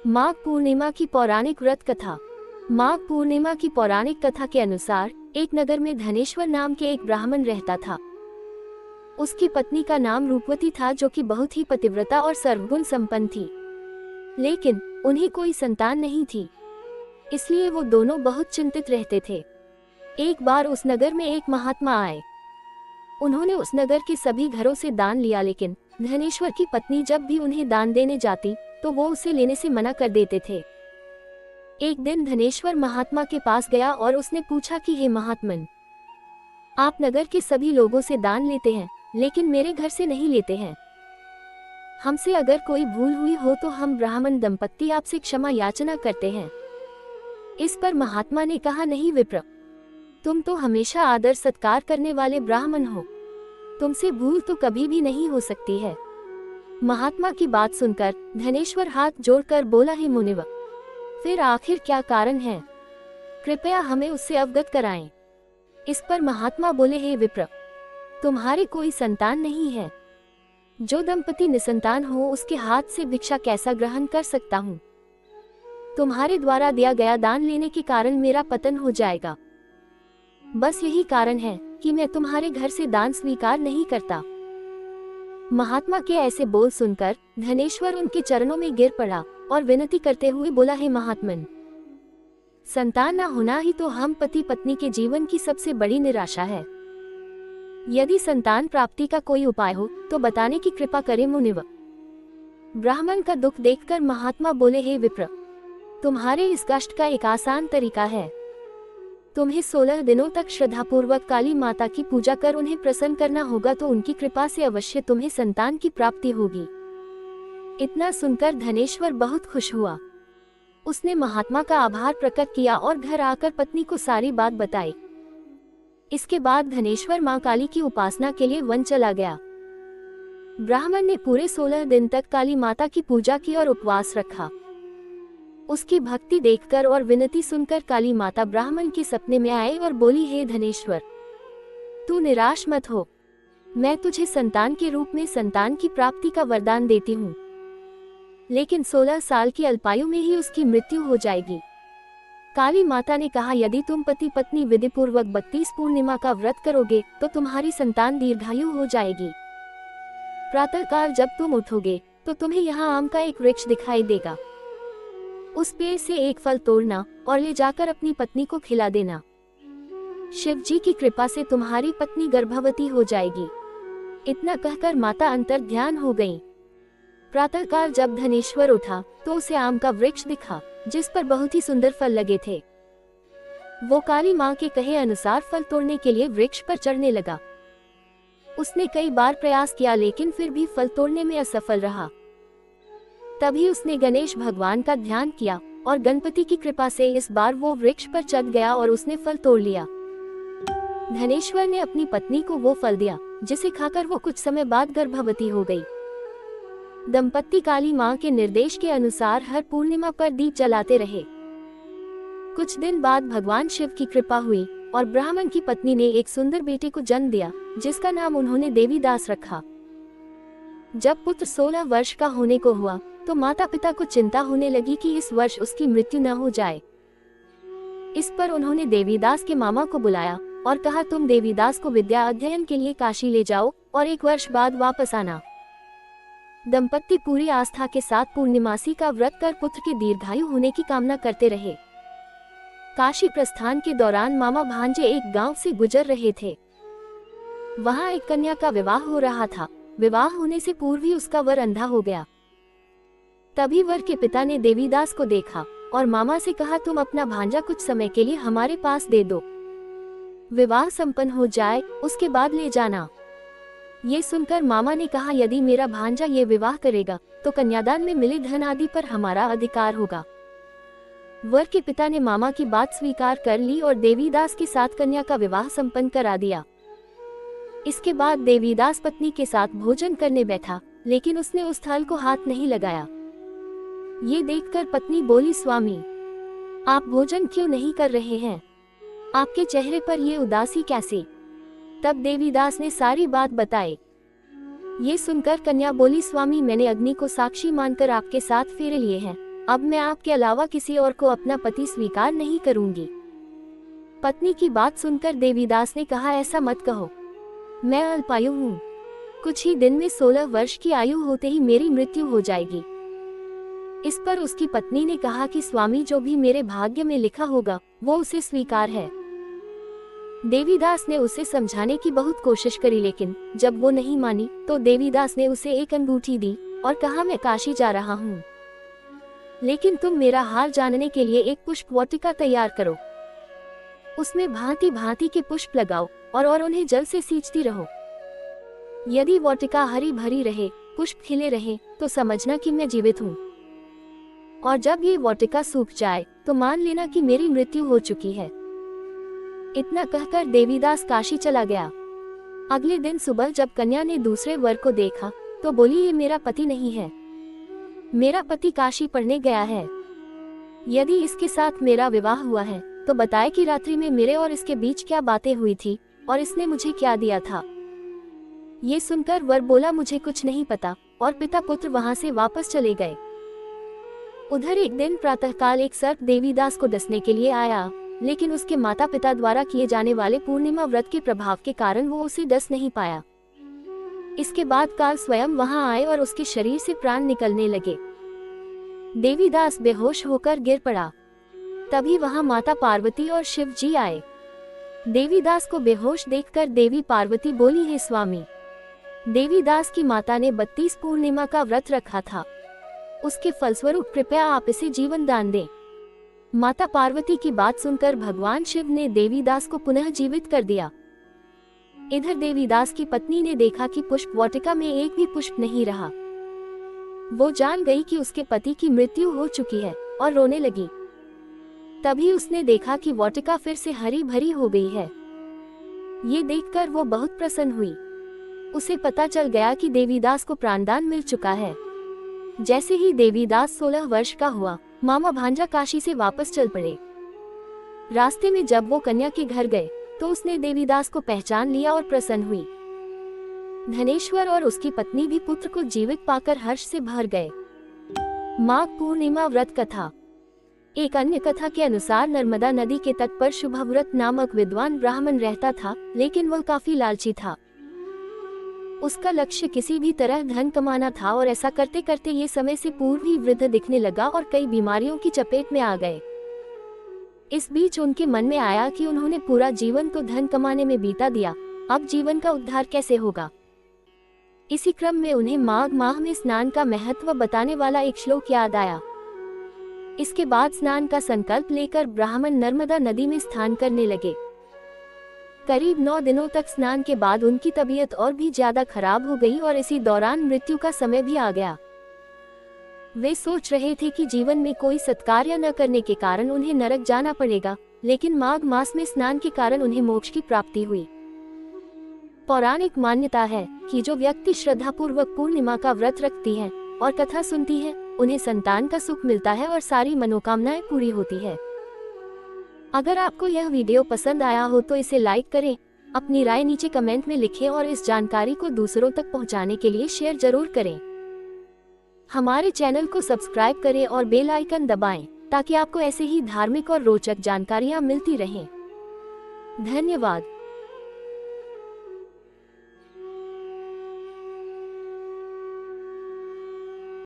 माघ पूर्णिमा की पौराणिक व्रत कथा। माघ पूर्णिमा की पौराणिक कथा के अनुसार एक नगर में धनेश्वर नाम के एक ब्राह्मण रहता था। उसकी पत्नी का नाम रूपवती था, जो कि बहुत ही पतिव्रता और सर्वगुण संपन्न थी, लेकिन उन्हें कोई संतान नहीं थी, इसलिए वो दोनों बहुत चिंतित रहते थे। एक बार उस नगर में एक महात्मा आए। उन्होंने उस नगर के सभी घरों से दान लिया, लेकिन धनेश्वर की पत्नी जब भी उन्हें दान देने जाती तो वो उसे लेने से मना कर देते थे। एक दिन धनेश्वर महात्मा के पास गया और उसने पूछा कि हे महात्मन, आप नगर के सभी लोगों से दान लेते हैं, लेकिन मेरे घर से नहीं लेते हैं। हमसे अगर कोई भूल हुई हो तो हम ब्राह्मण दंपत्ति आपसे क्षमा याचना करते हैं। इस पर महात्मा ने कहा, नहीं विप्र, तुम तो हमेशा आदर सत्कार करने वाले ब्राह्मण हो, तुमसे भूल तो कभी भी नहीं हो सकती है। महात्मा की बात सुनकर धनेश्वर हाथ जोड़कर बोला, हे मुनिवर, फिर आखिर क्या कारण है, कृपया हमें उससे अवगत कराएं। इस पर महात्मा बोले, हे विप्र, तुम्हारे कोई संतान नहीं है। जो दंपति निसंतान हो उसके हाथ से भिक्षा कैसा ग्रहण कर सकता हूँ। तुम्हारे द्वारा दिया गया दान लेने के कारण मेरा पतन हो जाएगा। बस यही कारण है कि मैं तुम्हारे घर से दान स्वीकार नहीं करता। महात्मा के ऐसे बोल सुनकर धनेश्वर उनके चरणों में गिर पड़ा और विनती करते हुए बोला, हे महात्मन, संतान न होना ही तो हम पति पत्नी के जीवन की सबसे बड़ी निराशा है। यदि संतान प्राप्ति का कोई उपाय हो तो बताने की कृपा करें मुनिवर। ब्राह्मण का दुख देखकर महात्मा बोले, हे विप्र, तुम्हारे इस कष्ट का एक आसान तरीका है। तुम्हें 16 दिनों तक श्रद्धापूर्वक काली माता की पूजा कर उन्हें प्रसन्न करना होगा, तो उनकी कृपा से अवश्य तुम्हें संतान की प्राप्ति होगी। इतना सुनकर धनेश्वर बहुत खुश हुआ। उसने महात्मा का आभार प्रकट किया और घर आकर पत्नी को सारी बात बताई। इसके बाद धनेश्वर मां काली की उपासना के लिए वन चला गया। ब्राह्मण ने पूरे 16 दिन तक काली माता की पूजा की और उपवास रखा। उसकी भक्ति देखकर और विनती सुनकर काली माता ब्राह्मण के सपने में आए और बोली, हे धनेश्वर, तू निराश मत हो, मैं तुझे संतान के रूप में संतान की प्राप्ति का वरदान देती हूँ, लेकिन 16 साल की अल्पायु में ही उसकी मृत्यु हो जाएगी। काली माता ने कहा, यदि तुम पति पत्नी विधिपूर्वक 32 पूर्णिमा का व्रत करोगे तो तुम्हारी संतान दीर्घायु हो जाएगी। प्रातःकाल जब तुम उठोगे तो तुम्हें यहाँ आम का एक वृक्ष दिखाई देगा। उस पेड़ से एक फल तोड़ना और ले जाकर अपनी पत्नी को खिला देना। शिव जी की कृपा से तुम्हारी पत्नी गर्भवती हो जाएगी। इतना कहकर माता अंतर ध्यान हो गईं। प्रातःकाल जब धनेश्वर उठा तो उसे आम का वृक्ष दिखा, जिस पर बहुत ही सुंदर फल लगे थे। वो काली माँ के कहे अनुसार फल तोड़ने के लिए वृक्ष पर चढ़ने लगा। उसने कई बार प्रयास किया, लेकिन फिर भी फल तोड़ने में असफल रहा। तभी उसने गणेश भगवान का ध्यान किया और गणपति की कृपा से इस बार वो वृक्ष पर चढ़ गया और उसने फल तोड़ लिया। धनेश्वर ने अपनी पत्नी को वो फल दिया, जिसे खाकर वो कुछ समय बाद गर्भवती हो गई। दंपत्ति काली माँ के निर्देश के अनुसार हर पूर्णिमा पर दीप जलाते रहे। कुछ दिन बाद भगवान शिव की कृपा हुई और ब्राह्मण की पत्नी ने एक सुंदर बेटे को जन्म दिया, जिसका नाम उन्होंने देवीदास रखा। जब पुत्र 16 वर्ष का होने को हुआ तो माता पिता को चिंता होने लगी कि इस वर्ष उसकी मृत्यु न हो जाए। इस पर उन्होंने देवीदास के मामा को बुलाया और कहा, तुम देवीदास को विद्या अध्ययन के लिए काशी ले जाओ और 1 वर्ष बाद वापस आना। दंपत्ति पूरी आस्था के साथ पूर्णिमासी का व्रत कर पुत्र के दीर्घायु होने की कामना करते रहे। काशी प्रस्थान के दौरान मामा भांजे एक गांव से गुजर रहे थे। वहां एक कन्या का विवाह हो रहा था। विवाह होने से पूर्व ही उसका वर अंधा हो गया। तभी वर के पिता ने देवीदास को देखा और मामा से कहा, तुम अपना भांजा कुछ समय के लिए हमारे पास दे दो, विवाह संपन्न हो जाए उसके बाद ले जाना। ये सुनकर मामा ने कहा, यदि मेरा भांजा ये विवाह करेगा तो कन्यादान में मिले धन आदि पर हमारा अधिकार होगा। वर के पिता ने मामा की बात स्वीकार कर ली और देवीदास के साथ कन्या का विवाह संपन्न करा दिया। इसके बाद देवीदास पत्नी के साथ भोजन करने बैठा, लेकिन उसने उस थाल को हाथ नहीं लगाया। ये देखकर पत्नी बोली, स्वामी, आप भोजन क्यों नहीं कर रहे हैं? आपके चेहरे पर ये उदासी कैसी? तब देवीदास ने सारी बात बताई। ये सुनकर कन्या बोली, स्वामी, मैंने अग्नि को साक्षी मानकर आपके साथ फेरे लिए हैं, अब मैं आपके अलावा किसी और को अपना पति स्वीकार नहीं करूंगी। पत्नी की बात सुनकर देवीदास ने कहा, ऐसा मत कहो, मैं अल्पायु हूँ। कुछ ही दिन में 16 वर्ष की आयु होते ही मेरी मृत्यु हो जाएगी। इस पर उसकी पत्नी ने कहा कि स्वामी, जो भी मेरे भाग्य में लिखा होगा वो उसे स्वीकार है। देवीदास ने उसे समझाने की बहुत कोशिश करी, लेकिन जब वो नहीं मानी तो देवीदास ने उसे एक अंगूठी दी और कहा, मैं काशी जा रहा हूँ, लेकिन तुम मेरा हाल जानने के लिए एक पुष्प वाटिका तैयार करो। उसमें भांति भांति के पुष्प लगाओ और उन्हें जल से सींचती रहो। यदि वाटिका हरी भरी रहे, पुष्प खिले रहे, तो समझना कि मैं जीवित हूँ, और जब ये वाटिका सूख जाए तो मान लेना कि मेरी मृत्यु हो चुकी है। इतना कहकर देवीदास काशी चला गया। अगले दिन सुबह जब कन्या ने दूसरे वर को देखा तो बोली, ये मेरा पति नहीं है, मेरा पति काशी पढ़ने गया है। यदि इसके साथ मेरा विवाह हुआ है तो बताए कि रात्रि में मेरे और इसके बीच क्या बातें हुई थी और इसने मुझे क्या दिया था। ये सुनकर वर बोला, मुझे कुछ नहीं पता, और पिता पुत्र वहां से वापस चले गए। उधर एक दिन प्रातःकाल एक सर्प देवीदास को डसने के लिए आया, लेकिन उसके माता पिता द्वारा किए जाने वाले पूर्णिमा व्रत के प्रभाव के कारण वो उसे डस नहीं पाया। इसके बाद काल स्वयं वहां आए और उसके शरीर से प्राण निकलने लगे। देवीदास बेहोश होकर गिर पड़ा। तभी वहां माता पार्वती और शिव जी आए। देवीदास को बेहोश देखकर देवी पार्वती बोली, हे स्वामी, देवीदास की माता ने 32 पूर्णिमा का व्रत रखा था, उसके फलस्वरूप कृपया आप इसे जीवन दान दें। माता पार्वती की बात सुनकर भगवान शिव ने देवीदास को पुनः जीवित कर दिया। इधर देवीदास की पत्नी ने देखा कि पुष्प वाटिका में एक भी पुष्प नहीं रहा। वो जान गई कि उसके पति की मृत्यु हो चुकी है और रोने लगी। तभी उसने देखा कि वाटिका फिर से हरी भरी हो गई है। ये देखकर वो बहुत प्रसन्न हुई। उसे पता चल गया कि देवीदास को प्राणदान मिल चुका है। जैसे ही देवीदास 16 वर्ष का हुआ, मामा भांजा काशी से वापस चल पड़े। रास्ते में जब वो कन्या के घर गए तो उसने देवीदास को पहचान लिया और प्रसन्न हुई। धनेश्वर और उसकी पत्नी भी पुत्र को जीवित पाकर हर्ष से भर गए। माघ पूर्णिमा व्रत कथा। एक अन्य कथा के अनुसार नर्मदा नदी के तट पर शुभव्रत नामक विद्वान ब्राह्मण रहता था, लेकिन वह काफी लालची था। उसका लक्ष्य किसी भी तरह धन कमाना था और ऐसा करते करते ये समय से पूर्व ही वृद्ध दिखने लगा और कई बीमारियों की चपेट में आ गए। इस बीच उनके मन में आया कि उन्होंने पूरा जीवन तो धन कमाने में बीता दिया, अब जीवन का उद्धार कैसे होगा। इसी क्रम में उन्हें माघ माह में स्नान का महत्व बताने वाला एक श्लोक याद आया। इसके बाद स्नान का संकल्प लेकर ब्राह्मण नर्मदा नदी में स्नान करने लगे। करीब 9 दिनों तक स्नान के बाद उनकी तबीयत और भी ज्यादा खराब हो गई और इसी दौरान मृत्यु का समय भी आ गया। वे सोच रहे थे कि जीवन में कोई सत्कार्य न करने के कारण उन्हें नरक जाना पड़ेगा, लेकिन माघ मास में स्नान के कारण उन्हें मोक्ष की प्राप्ति हुई। पौराणिक मान्यता है कि जो व्यक्ति श्रद्धापूर्वक पूर्णिमा का व्रत रखती है और कथा सुनती है, उन्हें संतान का सुख मिलता है और सारी मनोकामनाएं पूरी होती है। अगर आपको यह वीडियो पसंद आया हो तो इसे लाइक करें, अपनी राय नीचे कमेंट में लिखें और इस जानकारी को दूसरों तक पहुंचाने के लिए शेयर जरूर करें। हमारे चैनल को सब्सक्राइब करें और बेल आइकन दबाएं ताकि आपको ऐसे ही धार्मिक और रोचक जानकारियां मिलती रहें। धन्यवाद।